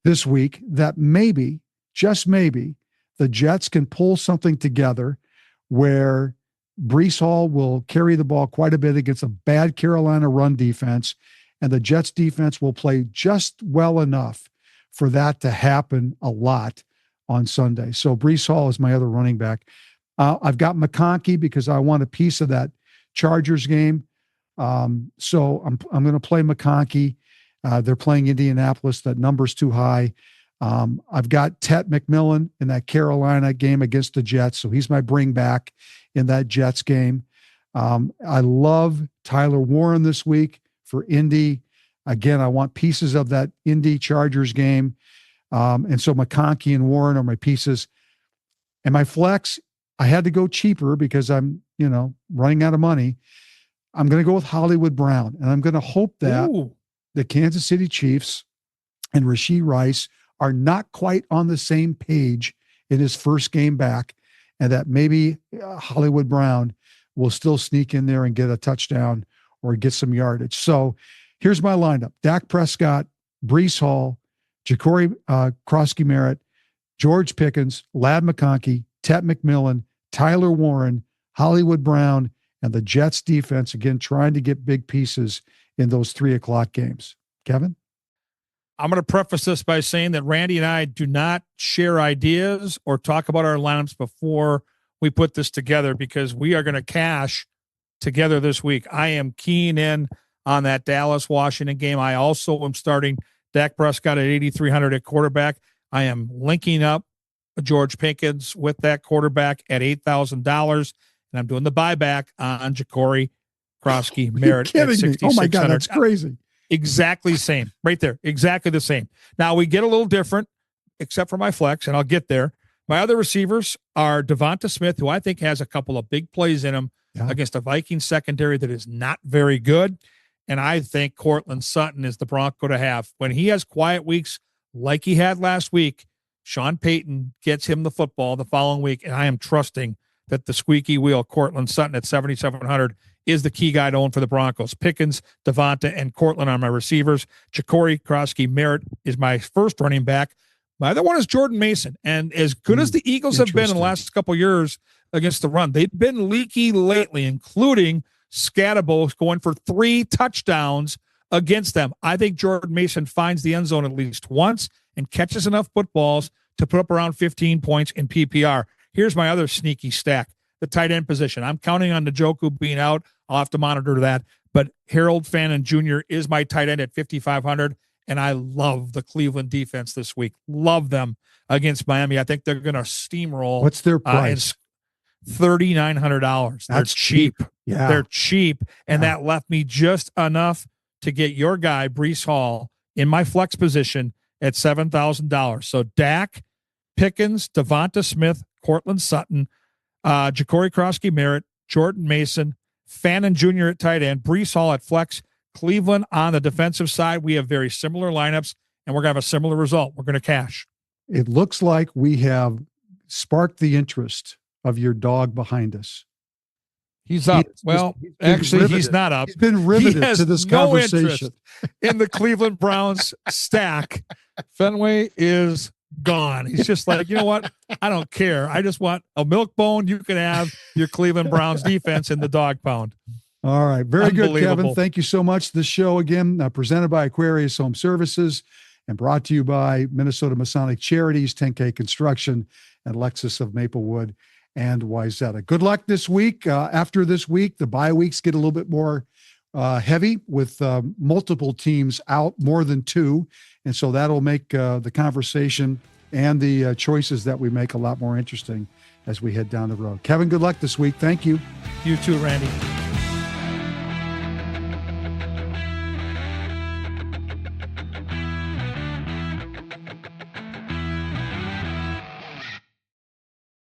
this week that maybe, just maybe, the Jets can pull something together where Breece Hall will carry the ball quite a bit against a bad Carolina run defense, and the Jets defense will play just well enough for that to happen a lot on Sunday. So Breece Hall is my other running back. I've got McConkey because I want a piece of that Chargers game. So I'm going to play McConkey. They're playing Indianapolis. That number's too high. I've got Tet McMillan in that Carolina game against the Jets. So he's my bring back in that Jets game. I love Tyler Warren this week for Indy. Again, I want pieces of that Indy Chargers game. And so McConkey and Warren are my pieces. And my flex, I had to go cheaper because I'm, running out of money. I'm going to go with Hollywood Brown, and I'm going to hope that the Kansas City Chiefs and Rashee Rice are not quite on the same page in his first game back, and that maybe Hollywood Brown will still sneak in there and get a touchdown or get some yardage. So here's my lineup. Dak Prescott, Breece Hall, Ja'Cory Krosky Merritt, George Pickens, Ladd McConkey, Tet McMillan, Tyler Warren, Hollywood Brown, and the Jets defense, again, trying to get big pieces in those 3:00 games. Kevin? I'm going to preface this by saying that Randy and I do not share ideas or talk about our lineups before we put this together, because we are going to cash together this week. I am keying in on that Dallas-Washington game. I also am starting Dak Prescott at 8,300 at quarterback. I am linking up George Pickens with that quarterback at $8,000, and I'm doing the buyback on Ja'Cory Krosky Merritt at 6,600. Oh my God, that's crazy. Exactly same. Right there. Exactly the same. Now we get a little different, except for my flex, and I'll get there. My other receivers are Devonta Smith, who I think has a couple of big plays in him against a Vikings secondary that is not very good. And I think Courtland Sutton is the Bronco to have. When he has quiet weeks like he had last week, Sean Payton gets him the football the following week, and I am trusting that the squeaky wheel, Courtland Sutton at 7,700, is the key guy to own for the Broncos. Pickens, Devonta, and Courtland are my receivers. Ja'Cory Krosky Merritt is my first running back. My other one is Jordan Mason. And as good as the Eagles have been in the last couple of years against the run, they've been leaky lately, including Scatterbo going for 3 touchdowns against them. I think Jordan Mason finds the end zone at least once and catches enough footballs to put up around 15 points in PPR. Here's my other sneaky stack, the tight end position. I'm counting on Njoku being out. I'll have to monitor that. But Harold Fannin Jr. is my tight end at 5,500, and I love the Cleveland defense this week. Love them against Miami. I think they're going to steamroll. What's their price? $3,900. They're cheap. Yeah. They're cheap, and that left me just enough to get your guy, Breece Hall, in my flex position at $7,000. So Dak, Pickens, Devonta Smith, Courtland Sutton, Ja'Cory Krosky Merritt, Jordan Mason, Fannin Jr. at tight end, Breece Hall at flex, Cleveland on the defensive side. We have very similar lineups, and we're going to have a similar result. We're going to cash. It looks like we have sparked the interest of your dog behind us. He's up. He's not up. He's been riveted to this conversation. In the Cleveland Browns stack, Fenway is gone. He's just like, you know what? I don't care. I just want a milk bone. You can have your Cleveland Browns defense in the dog pound. All right. Very good, Kevin. Thank you so much. This show, again, presented by Aquarius Home Services and brought to you by Minnesota Masonic Charities, 10K Construction, and Lexus of Maplewood and Wayzata. Good luck this week. After this week, the bye weeks get a little bit more heavy with multiple teams out, more than 2. And so that'll make the conversation and the choices that we make a lot more interesting as we head down the road. Kevin, good luck this week. Thank you. You too, Randy.